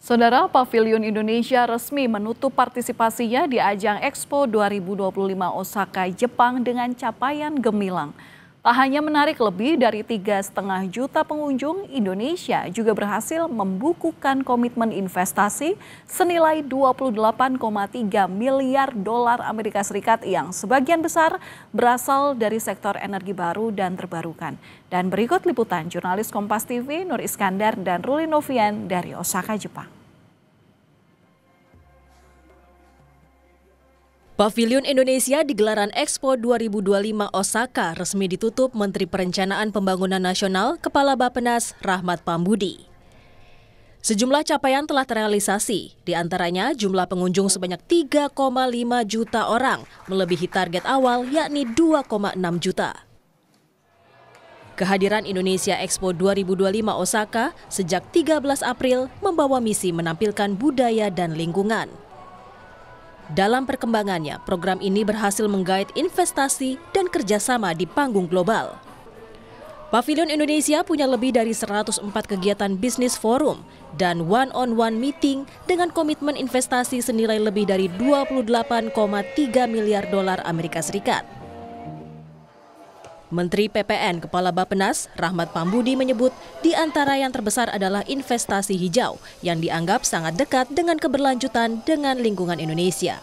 Saudara, Pavilion Indonesia resmi menutup partisipasinya di ajang Expo 2025 Osaka, Jepang dengan capaian gemilang. Tak hanya menarik lebih dari 3,5 juta pengunjung, Indonesia juga berhasil membukukan komitmen investasi senilai 28,3 miliar dolar Amerika Serikat yang sebagian besar berasal dari sektor energi baru dan terbarukan. Dan berikut liputan jurnalis Kompas TV Nur Iskandar dan Ruli Novian dari Osaka, Jepang. Pavilion Indonesia di gelaran Expo 2025 Osaka resmi ditutup Menteri Perencanaan Pembangunan Nasional Kepala Bappenas Rahmat Pambudi. Sejumlah capaian telah terrealisasi, di antaranya jumlah pengunjung sebanyak 3,5 juta orang, melebihi target awal yakni 2,6 juta. Kehadiran Indonesia Expo 2025 Osaka sejak 13 April membawa misi menampilkan budaya dan lingkungan. Dalam perkembangannya, program ini berhasil menggait investasi dan kerjasama di panggung global. Pavilion Indonesia punya lebih dari 104 kegiatan bisnis forum dan one-on-one meeting dengan komitmen investasi senilai lebih dari 28,3 miliar dolar Amerika Serikat. Menteri PPN Kepala Bappenas Rahmat Pambudi menyebut di antara yang terbesar adalah investasi hijau yang dianggap sangat dekat dengan keberlanjutan dengan lingkungan Indonesia.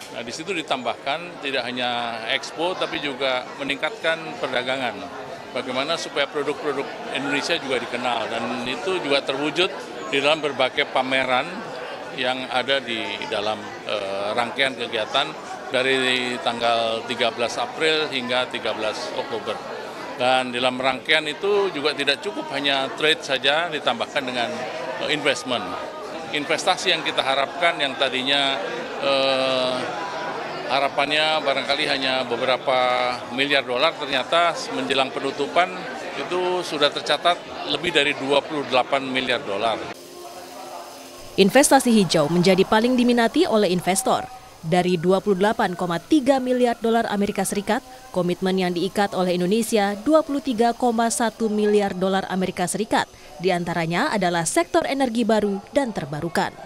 Nah, di situ ditambahkan tidak hanya Expo tapi juga meningkatkan perdagangan. Bagaimana supaya produk-produk Indonesia juga dikenal dan itu juga terwujud di dalam berbagai pameran yang ada di dalam rangkaian kegiatan dari tanggal 13 April hingga 13 Oktober. Dan dalam rangkaian itu juga tidak cukup hanya trade saja, ditambahkan dengan investment. Investasi yang kita harapkan yang tadinya harapannya barangkali hanya beberapa miliar dolar, ternyata menjelang penutupan itu sudah tercatat lebih dari 28 miliar dolar. Investasi hijau menjadi paling diminati oleh investor. Dari 28,3 miliar dolar Amerika Serikat, komitmen yang diikat oleh Indonesia 23,1 miliar dolar Amerika Serikat. Di antaranya adalah sektor energi baru dan terbarukan.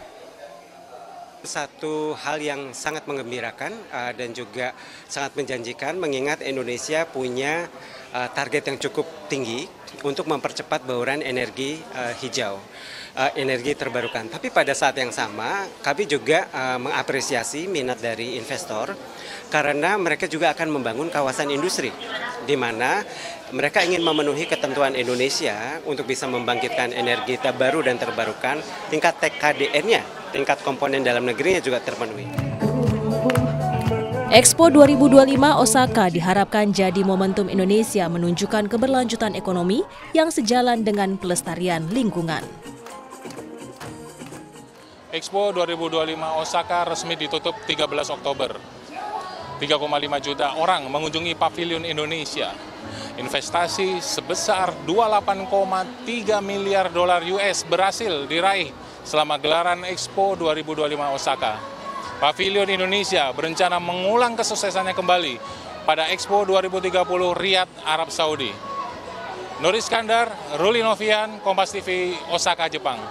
Satu hal yang sangat menggembirakan dan juga sangat menjanjikan mengingat Indonesia punya target yang cukup tinggi untuk mempercepat bauran energi hijau, energi terbarukan. Tapi pada saat yang sama kami juga mengapresiasi minat dari investor karena mereka juga akan membangun kawasan industri di mana mereka ingin memenuhi ketentuan Indonesia untuk bisa membangkitkan energi baru dan terbarukan, tingkat TKDN-nya, tingkat komponen dalam negerinya juga terpenuhi. Expo 2025 Osaka diharapkan jadi momentum Indonesia menunjukkan keberlanjutan ekonomi yang sejalan dengan pelestarian lingkungan. Expo 2025 Osaka resmi ditutup 13 Oktober. 3,5 juta orang mengunjungi Pavilion Indonesia. Investasi sebesar 28,3 miliar dolar US berhasil diraih selama gelaran Expo 2025 Osaka. Pavilion Indonesia berencana mengulang kesuksesannya kembali pada Expo 2030 Riyadh, Arab Saudi. Nur Iskandar, Ruli Novian, Kompas TV, Osaka, Jepang.